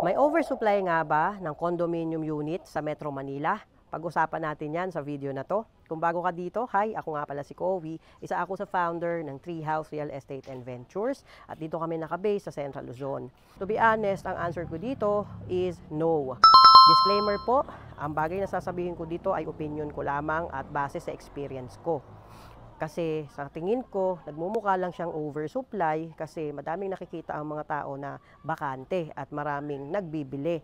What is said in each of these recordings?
May oversupply nga ba ng condominium unit sa Metro Manila? Pag-usapan natin yan sa video na to. Kung bago ka dito, hi, ako nga pala si Kowi. Isa ako sa founder ng Treehouse Real Estate and Ventures at dito kami nakabase sa Central Luzon. To be honest, ang answer ko dito is no. Disclaimer po, ang bagay na sasabihin ko dito ay opinion ko lamang at base sa experience ko. Kasi sa tingin ko, nagmumukha lang siyang oversupply kasi madaming nakikita ang mga tao na bakante at maraming nagbibili.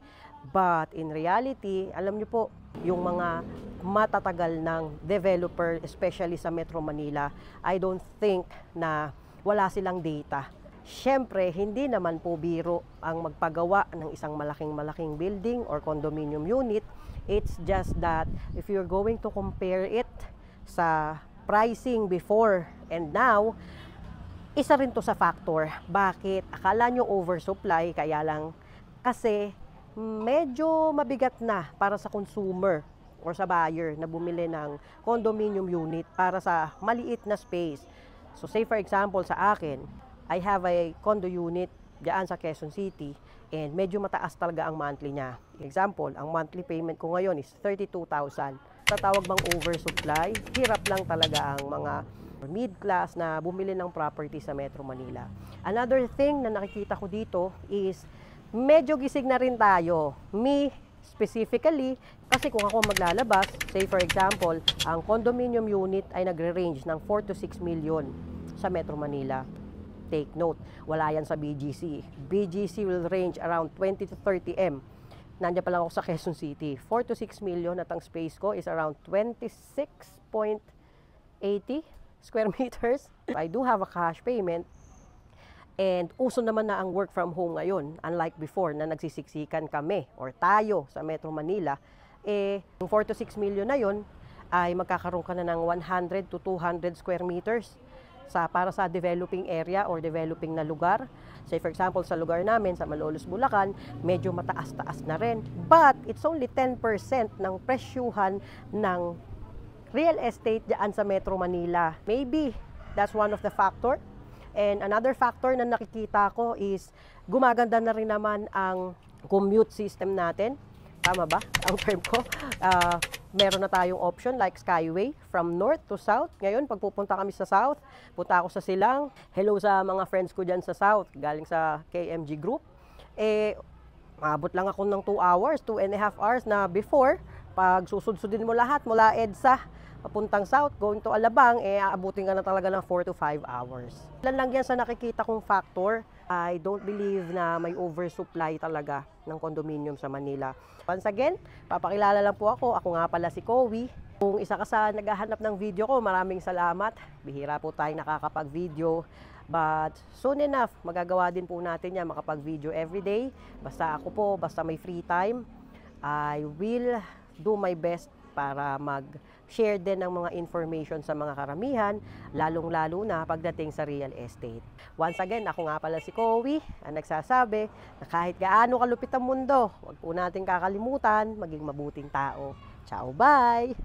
But in reality, alam niyo po, yung mga matatagal ng developer, especially sa Metro Manila, I don't think na wala silang data. Siyempre, hindi naman po biro ang magpagawa ng isang malaking building or condominium unit. It's just that if you're going to compare it sa pricing before and now, isa rin to sa factor. Bakit? Akala nyo oversupply, kaya lang kasi medyo mabigat na para sa consumer or sa buyer na bumili ng condominium unit para sa maliit na space. So say for example sa akin, I have a condo unit diyan sa Quezon City and medyo mataas talaga ang monthly niya. Example, ang monthly payment ko ngayon is 32,000. Tatawag bang oversupply? Hirap lang talaga ang mga mid-class na bumili ng property sa Metro Manila. Another thing na nakikita ko dito is medyo gising na rin tayo. Me, specifically, kasi kung ako maglalabas, say for example, ang condominium unit ay nagre-range ng 4 to 6 million sa Metro Manila. Take note, wala yan sa BGC. BGC will range around 20 to 30 M. Nandiyan pa lang ako sa Quezon City. 4 to 6 million at ang space ko is around 26.80 square meters. I do have a cash payment. And uso naman na ang work from home ngayon. Unlike before na nagsisiksikan kami or tayo sa Metro Manila, yung 4 to 6 million na yun ay magkakaroon ka na ng 100 to 200 square meters para sa developing area or developing na lugar. Say for example, sa lugar namin, sa Malolos, Bulacan, medyo mataas-taas na rin. But it's only 10% ng presyuhan ng real estate dyan sa Metro Manila. Maybe that's one of the factor. And another factor na nakikita ko is gumaganda na rin naman ang commute system natin. Tama ba ang term ko? Meron na tayong option like Skyway from north to south. Ngayon, pag pupunta kami sa south, punta ako sa Silang. Hello sa mga friends ko dyan sa south, galing sa KMG Group. Maabot lang ako ng 2 hours, 2.5 hours na before. Pag susud-sudin mo lahat mula EDSA, papuntang south, going to Alabang, aabutin ka na talaga ng 4 to 5 hours. Ilan lang yan sa nakikita kong factor. I don't believe na may oversupply talaga ng condominium sa Manila. Once again, papakilala lang po ako. Ako nga pala si Kowi. Kung isa ka sa naghahanap ng video ko, maraming salamat. Bihira po tayo nakakapag-video. But soon enough, magagawa din po natin yan, makapag-video everyday. Basta ako po, basta may free time, I will do my best para mag-share din ng mga information sa mga karamihan, lalong-lalo na pagdating sa real estate. Once again, ako nga pala si Kowi, ang nagsasabi na kahit gaano kalupit ang mundo, huwag po natin kakalimutan maging mabuting tao. Ciao, bye!